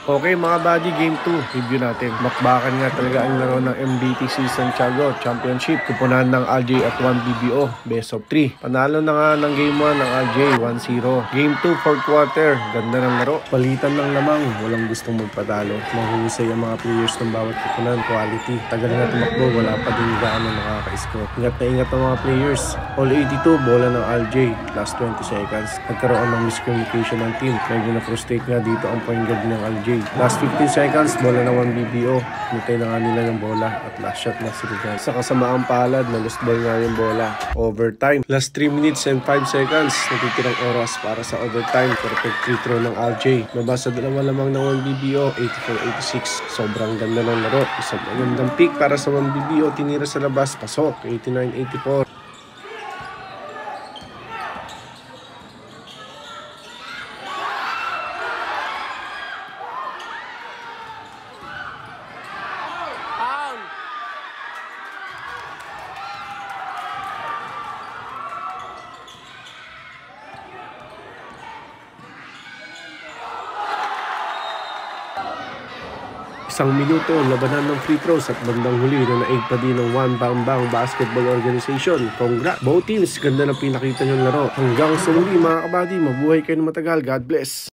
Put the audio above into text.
Okay mga buddy, game 2, review natin. Bakbakan nga talaga ang laro ng MBTC Santiago Championship. Kupunan ng RJ at 1BBO, best of 3. Panalo na nga ng game 1 ng RJ, 1-0. Game 2, 4th quarter, ganda ng laro. Palitan ng lamang, walang gustong magpatalo. Mahusay ang mga players ng bawat kupunan, quality. Tagal nga tumakbo, wala pa din gaano nakaka-score. Ingat na ingat ang mga players. All 82, bola ng RJ, last 20 seconds. Nagkaroon ng miscommunication ng team. Medyo na-frustrate nga dito ang point guard ng RJ. Last 15 seconds, bola ng 1BBO. Nitay na nga nila yung bola at last shot na sila dyan. Sa kasamaang palad, na-lost ball nga yung bola. Overtime. Last 3 minutes and 5 seconds. Natitirang oras para sa overtime. Perfect free throw ng RJ. Nabasa dalawa lamang ng 1BBO, 84-86. Sobrang ganda ng laro. Isang magandang pick para sa 1BBO. Tinira sa labas, pasok. 89-84. Isang minuto, labanan ng free throws at bandang huli na naig pa din ng One Bang Bang Basketball Organization. Congrats! Both teams, ganda ng pinakita niyong laro. Hanggang sa muli mga kabady, mabuhay kayo ng matagal. God bless!